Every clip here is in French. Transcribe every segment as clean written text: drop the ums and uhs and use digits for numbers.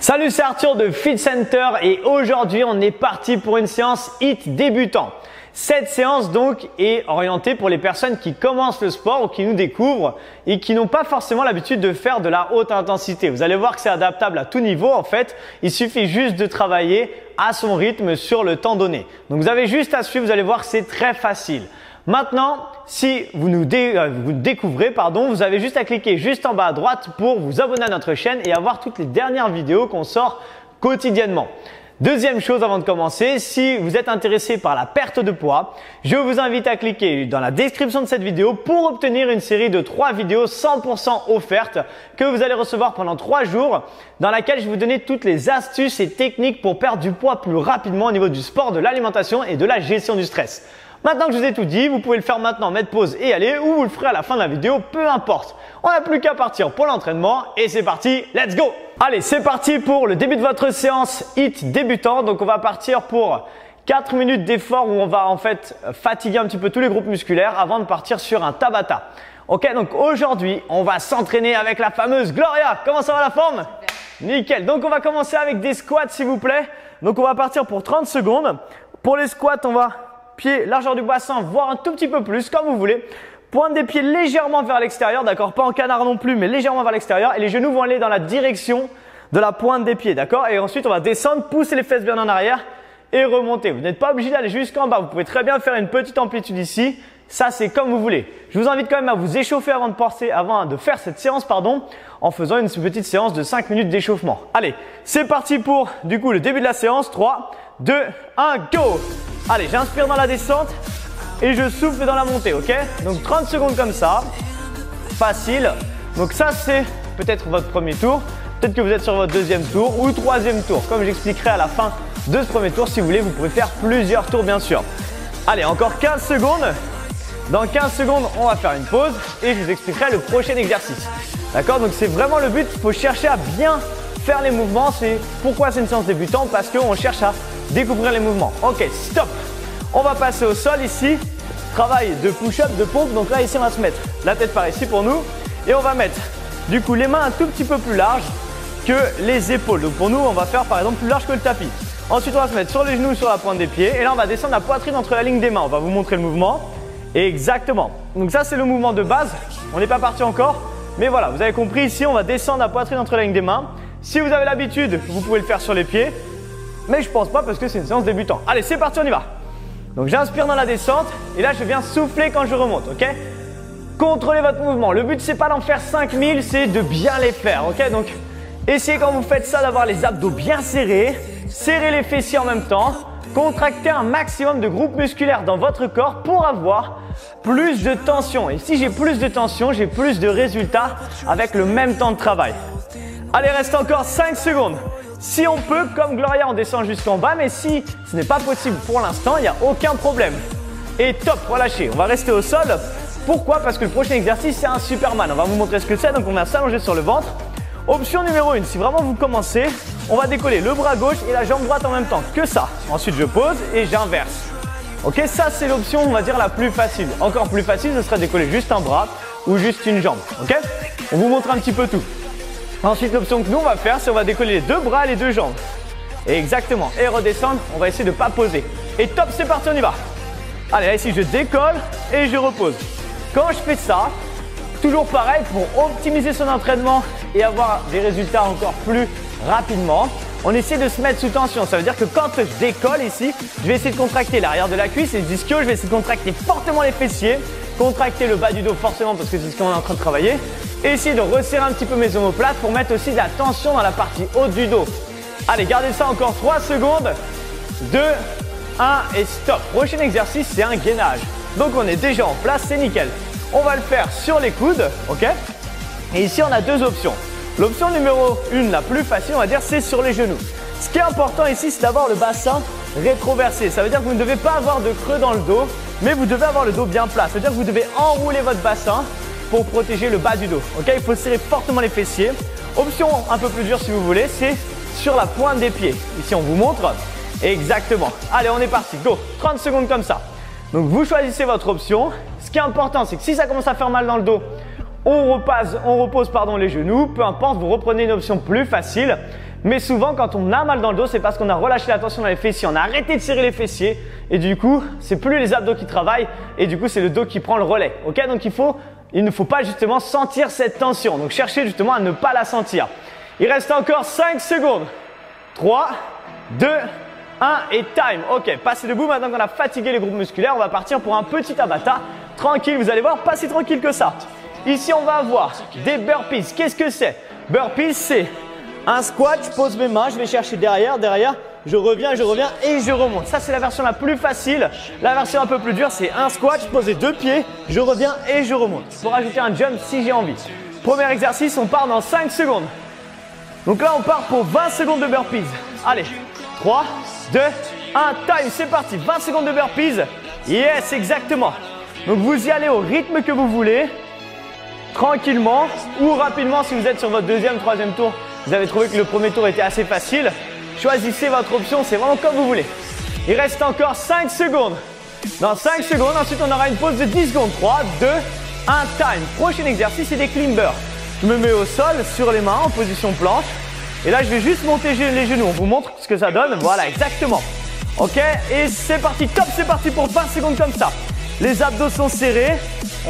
Salut, c'est Arthur de Fit Center et aujourd'hui on est parti pour une séance HIIT débutant. Cette séance donc est orientée pour les personnes qui commencent le sport ou qui nous découvrent et qui n'ont pas forcément l'habitude de faire de la haute intensité. Vous allez voir que c'est adaptable à tout niveau en fait. Il suffit juste de travailler à son rythme sur le temps donné. Donc vous avez juste à suivre, vous allez voir que c'est très facile. Maintenant, si vous nous découvrez, vous avez juste à cliquer juste en bas à droite pour vous abonner à notre chaîne et avoir toutes les dernières vidéos qu'on sort quotidiennement. Deuxième chose avant de commencer, si vous êtes intéressé par la perte de poids, je vous invite à cliquer dans la description de cette vidéo pour obtenir une série de 3 vidéos 100% offertes que vous allez recevoir pendant 3 jours dans laquelle je vais vous donner toutes les astuces et techniques pour perdre du poids plus rapidement au niveau du sport, de l'alimentation et de la gestion du stress. Maintenant que je vous ai tout dit, vous pouvez le faire maintenant, mettre pause et aller ou vous le ferez à la fin de la vidéo, peu importe. On n'a plus qu'à partir pour l'entraînement et c'est parti, let's go! Allez, c'est parti pour le début de votre séance HIIT débutant. Donc on va partir pour 4 minutes d'effort où on va en fait fatiguer un petit peu tous les groupes musculaires avant de partir sur un Tabata. Ok, donc aujourd'hui, on va s'entraîner avec la fameuse Gloria. Comment ça va la forme? Nickel. Donc on va commencer avec des squats s'il vous plaît. Donc on va partir pour 30 secondes. Pour les squats, on va pied, largeur du bassin, voire un tout petit peu plus, comme vous voulez. Pointe des pieds légèrement vers l'extérieur, d'accord? Pas en canard non plus, mais légèrement vers l'extérieur. Et les genoux vont aller dans la direction de la pointe des pieds, d'accord? Et ensuite, on va descendre, pousser les fesses bien en arrière et remonter. Vous n'êtes pas obligé d'aller jusqu'en bas. Vous pouvez très bien faire une petite amplitude ici. Ça, c'est comme vous voulez. Je vous invite quand même à vous échauffer avant de faire cette séance, en faisant une petite séance de 5 minutes d'échauffement. Allez, c'est parti pour, du coup, le début de la séance. 3, 2, 1, go! Allez, j'inspire dans la descente et je souffle dans la montée, ok? Donc 30 secondes comme ça, facile. Donc ça, c'est peut-être votre premier tour. Peut-être que vous êtes sur votre deuxième tour ou troisième tour. Comme j'expliquerai à la fin de ce premier tour, si vous voulez, vous pouvez faire plusieurs tours, bien sûr. Allez, encore 15 secondes. Dans 15 secondes, on va faire une pause et je vous expliquerai le prochain exercice. D'accord? Donc c'est vraiment le but, il faut chercher à bien faire les mouvements. C'est pourquoi c'est une séance débutante, parce qu'on cherche à découvrir les mouvements. Ok, stop. On va passer au sol ici. Travail de push-up, de pompe. Donc là, ici, on va se mettre la tête par ici pour nous. Et on va mettre, du coup, les mains un tout petit peu plus larges que les épaules. Donc pour nous, on va faire, par exemple, plus large que le tapis. Ensuite, on va se mettre sur les genoux, sur la pointe des pieds. Et là, on va descendre la poitrine entre la ligne des mains. On va vous montrer le mouvement. Exactement. Donc ça, c'est le mouvement de base. On n'est pas parti encore. Mais voilà, vous avez compris. Ici, on va descendre la poitrine entre la ligne des mains. Si vous avez l'habitude, vous pouvez le faire sur les pieds. Mais je pense pas parce que c'est une séance débutant. Allez, c'est parti, on y va. Donc j'inspire dans la descente et là je viens souffler quand je remonte, ok? Contrôlez votre mouvement. Le but c'est pas d'en faire 5000, c'est de bien les faire, ok? Donc essayez quand vous faites ça d'avoir les abdos bien serrés, serrez les fessiers en même temps, contractez un maximum de groupes musculaires dans votre corps pour avoir plus de tension. Et si j'ai plus de tension, j'ai plus de résultats avec le même temps de travail. Allez, reste encore 5 secondes. Si on peut, comme Gloria, on descend jusqu'en bas, mais si ce n'est pas possible pour l'instant, il n'y a aucun problème. Et top, relâchez. On va rester au sol. Pourquoi? Parce que le prochain exercice, c'est un Superman. On va vous montrer ce que c'est. Donc, on va s'allonger sur le ventre. Option numéro 1, si vraiment vous commencez, on va décoller le bras gauche et la jambe droite en même temps. Que ça. Ensuite, je pose et j'inverse. Ok, ça, c'est l'option, on va dire, la plus facile. Encore plus facile, ce serait décoller juste un bras ou juste une jambe. Ok? On vous montre un petit peu tout. Ensuite, l'option que nous, on va faire, c'est on va décoller les deux bras et les deux jambes. Et exactement. Et redescendre, on va essayer de ne pas poser. Et top, c'est parti, on y va. Allez, là, ici, je décolle et je repose. Quand je fais ça, toujours pareil, pour optimiser son entraînement et avoir des résultats encore plus rapidement, on essaie de se mettre sous tension. Ça veut dire que quand je décolle ici, je vais essayer de contracter l'arrière de la cuisse et le ischio. Je vais essayer de contracter fortement les fessiers, contracter le bas du dos forcément parce que c'est ce qu'on est en train de travailler. Et essayer de resserrer un petit peu mes omoplates pour mettre aussi de la tension dans la partie haute du dos. Allez, gardez ça encore 3 secondes. 2, 1 et stop. Prochain exercice, c'est un gainage. Donc on est déjà en place, c'est nickel. On va le faire sur les coudes, ok? Et ici, on a deux options. L'option numéro 1, la plus facile, on va dire, c'est sur les genoux. Ce qui est important ici, c'est d'avoir le bassin rétroversé. Ça veut dire que vous ne devez pas avoir de creux dans le dos, mais vous devez avoir le dos bien plat. Ça veut dire que vous devez enrouler votre bassin pour protéger le bas du dos. Ok, il faut serrer fortement les fessiers. Option un peu plus dure si vous voulez, c'est sur la pointe des pieds. Ici, on vous montre. Exactement. Allez, on est parti. Go. 30 secondes comme ça. Donc, vous choisissez votre option. Ce qui est important, c'est que si ça commence à faire mal dans le dos, on repose les genoux. Peu importe, vous reprenez une option plus facile. Mais souvent, quand on a mal dans le dos, c'est parce qu'on a relâché la tension dans les fessiers. On a arrêté de serrer les fessiers et du coup, c'est plus les abdos qui travaillent et du coup, c'est le dos qui prend le relais. Ok, donc il ne faut pas justement sentir cette tension. Donc, cherchez justement à ne pas la sentir. Il reste encore 5 secondes. 3, 2, 1 et time. Ok, passez debout. Maintenant qu'on a fatigué les groupes musculaires, on va partir pour un petit tabata. Tranquille, vous allez voir, pas si tranquille que ça. Ici, on va avoir des burpees. Qu'est-ce que c'est? Burpees, c'est un squat, je pose mes mains, je vais chercher derrière, je reviens et je remonte. Ça, c'est la version la plus facile. La version un peu plus dure, c'est un squat, je pose les 2 pieds, je reviens et je remonte. Pour ajouter un jump si j'ai envie. Premier exercice, on part dans 5 secondes. Donc là, on part pour 20 secondes de burpees. Allez, 3, 2, 1, time, c'est parti. 20 secondes de burpees. Yes, exactement. Donc, vous y allez au rythme que vous voulez, tranquillement ou rapidement si vous êtes sur votre deuxième, troisième tour. Vous avez trouvé que le premier tour était assez facile. Choisissez votre option, c'est vraiment comme vous voulez. Il reste encore 5 secondes. Dans 5 secondes, ensuite on aura une pause de 10 secondes. 3, 2, 1, time. Prochain exercice, c'est des climbers. Je me mets au sol, sur les mains, en position planche. Et là, je vais juste monter les genoux. On vous montre ce que ça donne. Voilà, exactement. Ok, et c'est parti. Top, c'est parti pour 20 secondes comme ça. Les abdos sont serrés.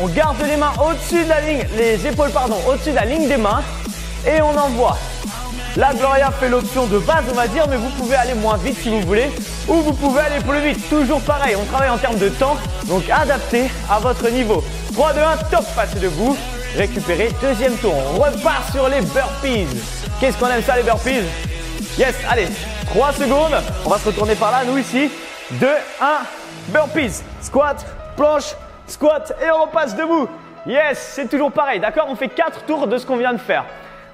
On garde les mains au-dessus de la ligne, les épaules, pardon, au-dessus de la ligne des mains. Et on envoie. Là, Gloria fait l'option de base, on va dire, mais vous pouvez aller moins vite si vous voulez, ou vous pouvez aller plus vite. Toujours pareil, on travaille en termes de temps, donc adapté à votre niveau. 3, 2, 1, top, passez debout, récupérez, deuxième tour. On repart sur les burpees. Qu'est-ce qu'on aime ça, les burpees? Yes, allez, 3 secondes, on va se retourner par là, nous ici. 2, 1, burpees, squat, planche, squat, et on repasse debout. Yes, c'est toujours pareil, d'accord? On fait 4 tours de ce qu'on vient de faire.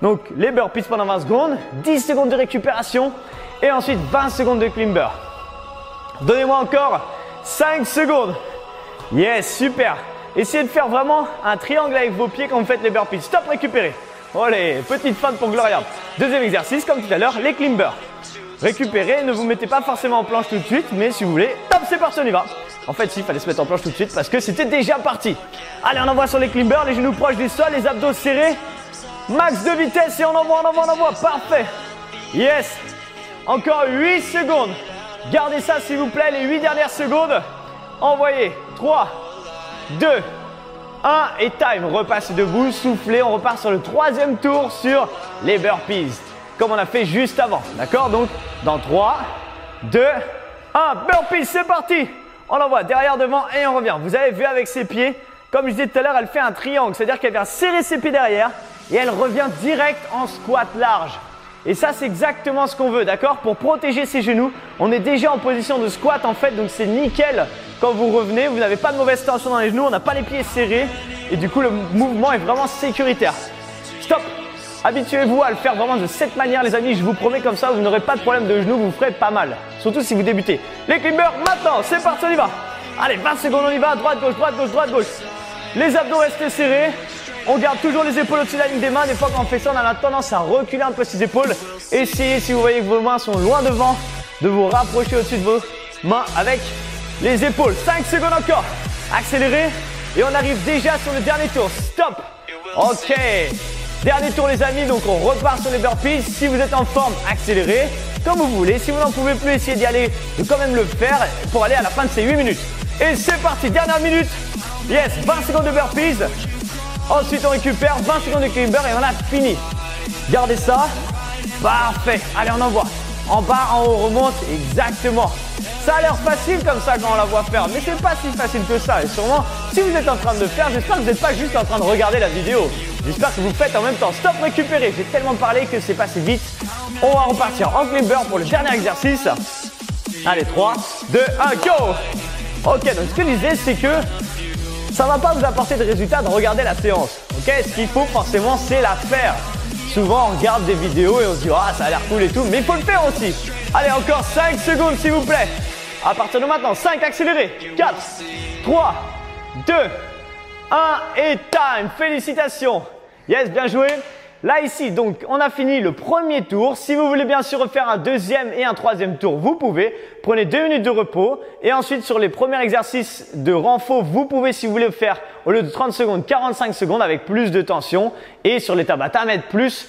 Donc, les burpees pendant 20 secondes, 10 secondes de récupération et ensuite 20 secondes de climber. Donnez-moi encore 5 secondes. Yes, super. Essayez de faire vraiment un triangle avec vos pieds quand vous faites les burpees. Stop, récupérez. Allez, petite feinte pour Gloria. Deuxième exercice, comme tout à l'heure, les climbers. Récupérez, ne vous mettez pas forcément en planche tout de suite, mais si vous voulez, top, c'est parti, on y va. En fait, il fallait se mettre en planche tout de suite parce que c'était déjà parti. Allez, on envoie sur les climbers, les genoux proches du sol, les abdos serrés. Max de vitesse et on envoie. Parfait. Yes. Encore 8 secondes. Gardez ça s'il vous plaît, les 8 dernières secondes. Envoyez. 3, 2, 1 et time. Repassez debout, soufflez. On repart sur le troisième tour sur les burpees. Comme on a fait juste avant. D'accord? Donc, dans 3, 2, 1. Burpees, c'est parti. On envoie derrière, devant et on revient. Vous avez vu avec ses pieds, comme je disais tout à l'heure, elle fait un triangle. C'est-à-dire qu'elle vient serrer ses pieds derrière. Et elle revient direct en squat large. Et ça, c'est exactement ce qu'on veut, d'accord? Pour protéger ses genoux, on est déjà en position de squat en fait, donc c'est nickel. Quand vous revenez, vous n'avez pas de mauvaise tension dans les genoux, on n'a pas les pieds serrés. Et du coup, le mouvement est vraiment sécuritaire. Stop! Habituez-vous à le faire vraiment de cette manière, les amis. Je vous promets, comme ça, vous n'aurez pas de problème de genoux, vous ferez pas mal. Surtout si vous débutez. Les climbers, maintenant, c'est parti, on y va. Allez, 20 secondes, on y va. Droite, gauche, droite, gauche, droite, gauche. Les abdos restent serrés. On garde toujours les épaules au-dessus de la ligne des mains. Des fois, quand on fait ça, on a tendance à reculer un peu ses épaules. Essayez, si vous voyez que vos mains sont loin devant, de vous rapprocher au-dessus de vos mains avec les épaules. 5 secondes encore. Accélérez. Et on arrive déjà sur le dernier tour. Stop. Ok. Dernier tour, les amis. Donc, on repart sur les burpees. Si vous êtes en forme, accélérez. Comme vous voulez. Si vous n'en pouvez plus, essayez d'y aller, de quand même le faire pour aller à la fin de ces 8 minutes. Et c'est parti. Dernière minute. Yes. 20 secondes de burpees. Ensuite, on récupère 20 secondes de climber et on a fini. Gardez ça. Parfait. Allez, on envoie. En bas, en haut, on remonte. Exactement. Ça a l'air facile comme ça quand on la voit faire, mais c'est pas si facile que ça. Et sûrement, si vous êtes en train de le faire, j'espère que vous n'êtes pas juste en train de regarder la vidéo. J'espère que vous faites en même temps. Stop, récupérer. J'ai tellement parlé que c'est passé vite. On va repartir en climber pour le dernier exercice. Allez, 3, 2, 1, go! Ok, donc ce que je disais, c'est que ça ne va pas vous apporter de résultats de regarder la séance. Ok, ce qu'il faut forcément, c'est la faire. Souvent, on regarde des vidéos et on se dit « Ah, ça a l'air cool et tout », mais il faut le faire aussi. Allez, encore 5 secondes s'il vous plaît. À partir de maintenant, 5, accélérez. 4, 3, 2, 1 et time. Félicitations. Yes, bien joué. Là, ici, donc, on a fini le premier tour. Si vous voulez bien sûr refaire un deuxième et un troisième tour, vous pouvez. Prenez 2 minutes de repos. Et ensuite, sur les premiers exercices de renfort, vous pouvez, si vous voulez, faire au lieu de 30 secondes, 45 secondes avec plus de tension. Et sur les Tabata, mettre plus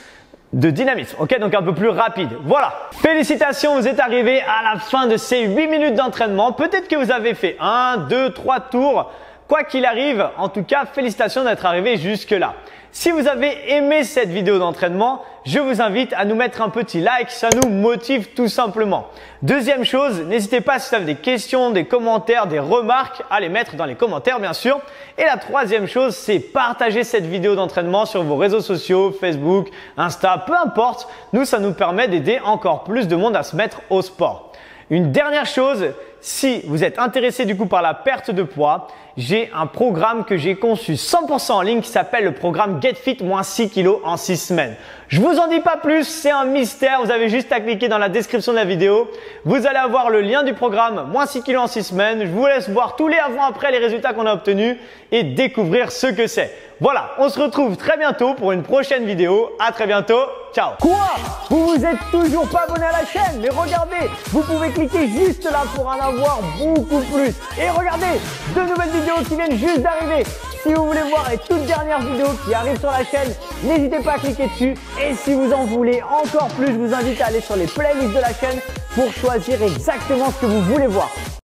dynamisme, ok, donc un peu plus rapide. Voilà, félicitations, vous êtes arrivé à la fin de ces 8 minutes d'entraînement. Peut-être que vous avez fait 1, 2, 3 tours. Quoi qu'il arrive, en tout cas, félicitations d'être arrivé jusque là. Si vous avez aimé cette vidéo d'entraînement, je vous invite à nous mettre un petit like, ça nous motive tout simplement. Deuxième chose, n'hésitez pas si vous avez des questions, des commentaires, des remarques, à les mettre dans les commentaires bien sûr. Et la troisième chose, c'est partager cette vidéo d'entraînement sur vos réseaux sociaux, Facebook, Insta, peu importe. Nous, ça nous permet d'aider encore plus de monde à se mettre au sport. Une dernière chose, si vous êtes intéressé du coup par la perte de poids, j'ai un programme que j'ai conçu 100% en ligne qui s'appelle le programme Get Fit moins 6 kg en 6 semaines. Je vous en dis pas plus, c'est un mystère, vous avez juste à cliquer dans la description de la vidéo. Vous allez avoir le lien du programme moins 6 kg en 6 semaines. Je vous laisse voir tous les avant-après les résultats qu'on a obtenus et découvrir ce que c'est. Voilà, on se retrouve très bientôt pour une prochaine vidéo. À très bientôt, ciao. Quoi? Vous vous êtes toujours pas abonné à la chaîne? Mais regardez, vous pouvez cliquer juste là pour en avoir beaucoup plus. Et regardez, de nouvelles vidéos qui viennent juste d'arriver. Si vous voulez voir les toutes dernières vidéos qui arrivent sur la chaîne, n'hésitez pas à cliquer dessus. Et si vous en voulez encore plus, je vous invite à aller sur les playlists de la chaîne pour choisir exactement ce que vous voulez voir.